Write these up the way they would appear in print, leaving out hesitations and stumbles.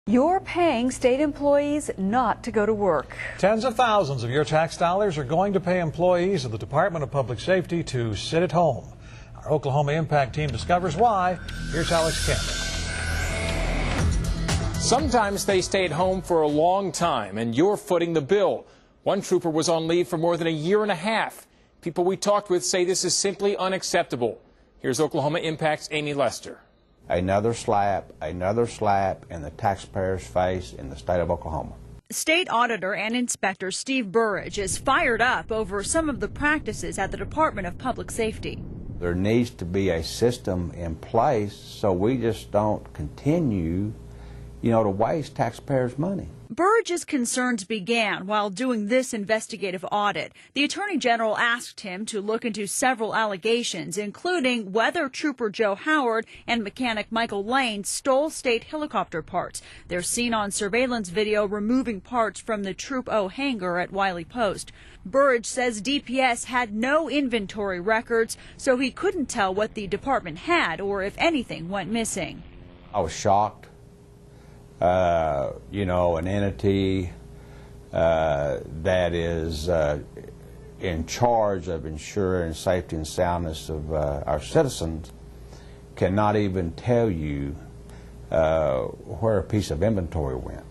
You're paying state employees not to go to work. Tens of thousands of your tax dollars are going to pay employees of the Department of Public Safety to sit at home. Our Oklahoma Impact team discovers why. Here's Alex Campbell. Sometimes they stay at home for a long time, and you're footing the bill. One trooper was on leave for more than a year and a half. People we talked with say this is simply unacceptable. Here's Oklahoma Impact's Amy Lester. Another slap in the taxpayer's face in the state of Oklahoma. State Auditor and Inspector Steve Burridge is fired up over some of the practices at the Department of Public Safety. There needs to be a system in place so we just don't continue, to waste taxpayers' money. Burridge's concerns began while doing this investigative audit. The Attorney General asked him to look into several allegations, including whether Trooper Joe Howard and mechanic Michael Lane stole state helicopter parts. They're seen on surveillance video removing parts from the Troop O hangar at Wiley Post. Burridge says DPS had no inventory records, so he couldn't tell what the department had or if anything went missing. I was shocked. An entity that is in charge of ensuring safety and soundness of our citizens cannot even tell you where a piece of inventory went.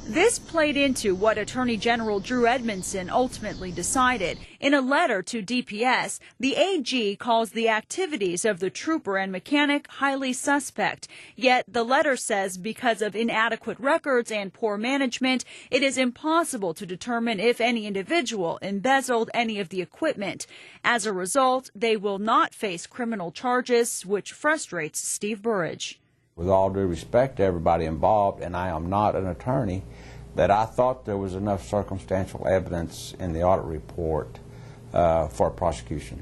This played into what Attorney General Drew Edmondson ultimately decided. In a letter to DPS, the AG calls the activities of the trooper and mechanic highly suspect. Yet the letter says because of inadequate records and poor management, it is impossible to determine if any individual embezzled any of the equipment. As a result, they will not face criminal charges, which frustrates Steve Burridge. With all due respect to everybody involved, and I am not an attorney, that I thought there was enough circumstantial evidence in the audit report for prosecution.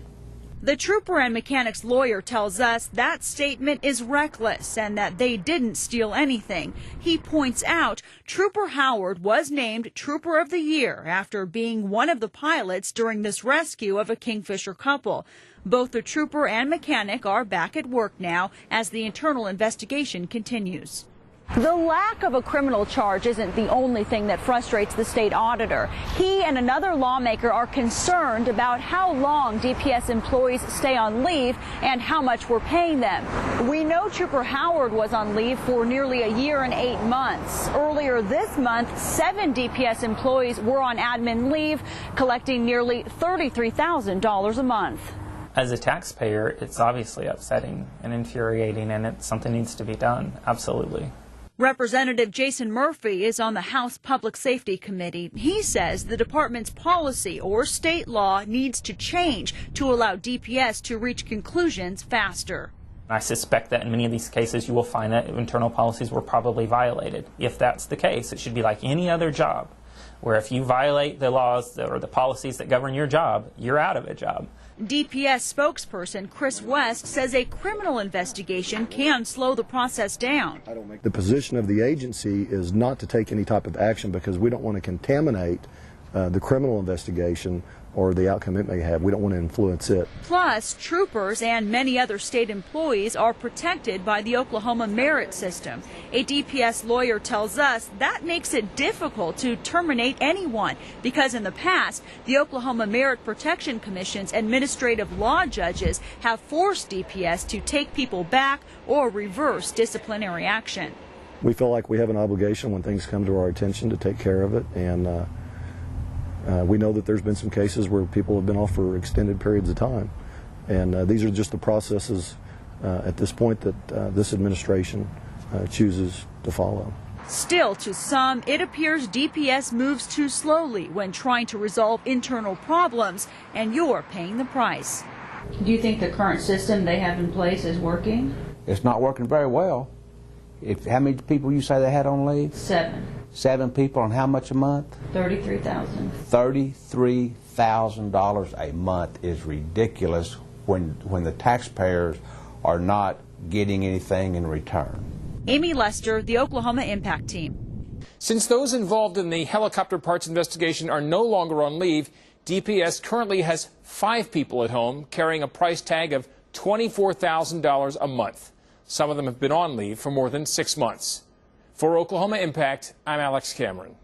The trooper and mechanic's lawyer tells us that statement is reckless and that they didn't steal anything. He points out Trooper Howard was named Trooper of the Year after being one of the pilots during this rescue of a Kingfisher couple. Both the trooper and mechanic are back at work now as the internal investigation continues. The lack of a criminal charge isn't the only thing that frustrates the state auditor. He and another lawmaker are concerned about how long DPS employees stay on leave and how much we're paying them. We know Trooper Howard was on leave for nearly a year and 8 months. Earlier this month, 7 DPS employees were on admin leave, collecting nearly $33,000 a month. As a taxpayer, it's obviously upsetting and infuriating, and something needs to be done, absolutely. Representative Jason Murphy is on the House Public Safety Committee. He says the department's policy or state law needs to change to allow DPS to reach conclusions faster. I suspect that in many of these cases you will find that internal policies were probably violated. If that's the case, it should be like any other job, where if you violate the laws or the policies that govern your job, you're out of a job. DPS spokesperson Chris West says a criminal investigation can slow the process down. The position of the agency is not to take any type of action because we don't want to contaminate the criminal investigation or the outcome it may have. We don't want to influence it. Plus, troopers and many other state employees are protected by the Oklahoma merit system. A DPS lawyer tells us that makes it difficult to terminate anyone because in the past, the Oklahoma Merit Protection Commission's administrative law judges have forced DPS to take people back or reverse disciplinary action. We feel like we have an obligation when things come to our attention to take care of it, and we know that there's been some cases where people have been off for extended periods of time, and these are just the processes at this point that this administration chooses to follow. Still, to some, it appears DPS moves too slowly when trying to resolve internal problems, and you're paying the price. Do you think the current system they have in place is working? It's not working very well. How many people you say they had on leave? 7. 7 people on how much a month? $33,000. $33,000 a month is ridiculous when the taxpayers are not getting anything in return. Amy Lester, the Oklahoma Impact Team. Since those involved in the helicopter parts investigation are no longer on leave, DPS currently has 5 people at home carrying a price tag of $24,000 a month. Some of them have been on leave for more than 6 months. For Oklahoma Impact, I'm Alex Cameron.